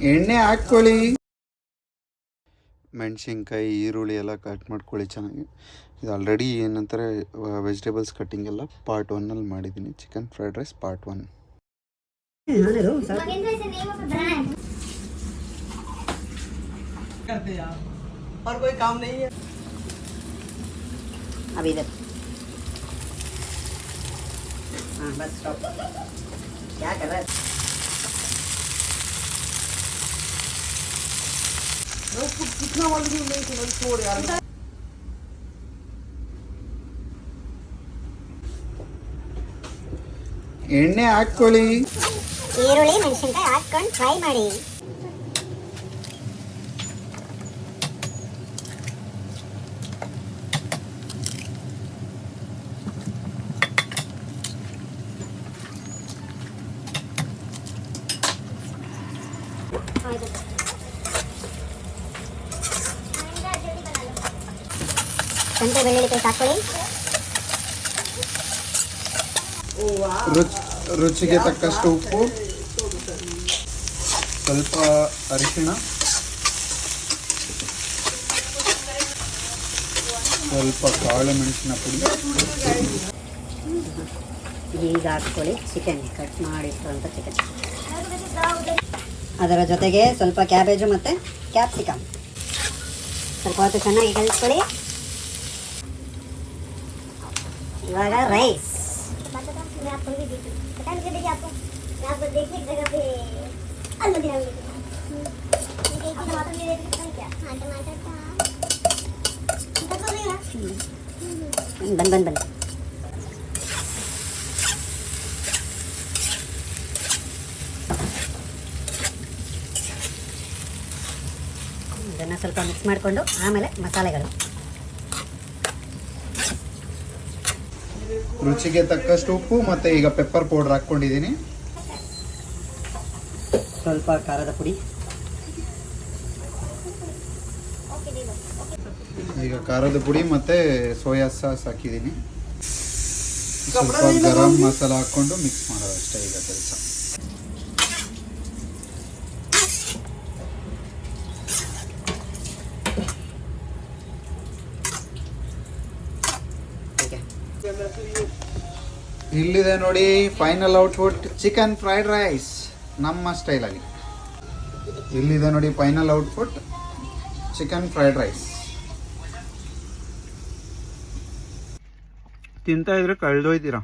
ಎಣ್ಣೆ ಹಾಕ್ಕೊಳ್ಳಿ. ಮೆಣಸಿನ್ಕಾಯಿ, ಈರುಳ್ಳಿ ಎಲ್ಲ ಕಟ್ ಮಾಡ್ಕೊಳ್ಳಿ ಚೆನ್ನಾಗಿ. ಇದು ಆಲ್ರೆಡಿ ಏನಂತಾರೆ ವೆಜಿಟೇಬಲ್ಸ್ ಕಟ್ಟಿಂಗ್ ಎಲ್ಲ ಪಾರ್ಟ್ 1 ಮಾಡಿದ್ದೀನಿ. Chicken fried rice part 1. करते यार और कोई काम नहीं है अभी इधर. हाँ बस स्टॉप. क्या कर रहा है? उसको कितना वाली नहीं समझ छोड़ यार. ಎಣ್ಣೆ ಹಾಕ್ಕೊಳ್ಳಿ. ಈರುಳ್ಳಿ ಮೆಣಸಿನಕಾಯಿ ಹಾಕೊಂಡು ಫ್ರೈ ಮಾಡಿ. ಶುಂಠಿ ಬೆಳ್ಳುಳ್ಳಿ ಪೇಸ್ಟ್ ಹಾಕೊಳ್ಳಿ. ರುಚಿಗೆ ತಕ್ಕಷ್ಟು ಉಪ್ಪು, ಸ್ವಲ್ಪ ಅರಿಶಿಣ, ಸ್ವಲ್ಪ ಕಾಳು ಮೆಣಸಿನ ಪುಡಿ. ಈಗ ಹಾಕ್ಕೊಳ್ಳಿ ಚಿಕನ್, ಕಟ್ ಮಾಡಿಟ್ಟಿರುವಂಥ ಚಿಕನ್. ಅದರ ಜೊತೆಗೆ ಸ್ವಲ್ಪ ಕ್ಯಾಬೇಜು ಮತ್ತು ಕ್ಯಾಪ್ಸಿಕಮ್ ಸ್ವಲ್ಪ ಹೊತ್ತು ಚೆನ್ನಾಗಿ ಕಲಿಸ್ಕೊಳ್ಳಿ. ಇವಾಗ ರೈಸ್. ಬನ್ನಿ ಇದನ್ನು ಸ್ವಲ್ಪ ಮಿಕ್ಸ್ ಮಾಡಿಕೊಂಡು ಆಮೇಲೆ ಮಸಾಲೆಗಳು. ರುಚಿಗೆ ತಕ್ಕಷ್ಟು ಉಪ್ಪು ಮತ್ತು ಈಗ ಪೆಪ್ಪರ್ ಪೌಡರ್ ಹಾಕ್ಕೊಂಡಿದ್ದೀನಿ. ಸ್ವಲ್ಪ ಖಾರದ ಪುಡಿ. ಈಗ ಖಾರದ ಪುಡಿ ಮತ್ತು ಸೋಯಾ ಸಾಸ್ ಹಾಕಿದ್ದೀನಿ. ಸ್ವಲ್ಪ ಗರಂ ಮಸಾಲ ಹಾಕ್ಕೊಂಡು ಮಿಕ್ಸ್ ಮಾಡೋದು ಅಷ್ಟೇ ಈಗ ಕೆಲಸ. ಇಲ್ಲಿದೆ ನೋಡಿ final output chicken fried rice ನಮ್ಮ ಸ್ಟೈಲಲ್ಲಿ. ಇಲ್ಲಿದೆ ನೋಡಿ final output chicken fried rice. ತಿಂತಾ ಇದ್ರೆ ಕಳೆದೋಯ್ತೀರಾ.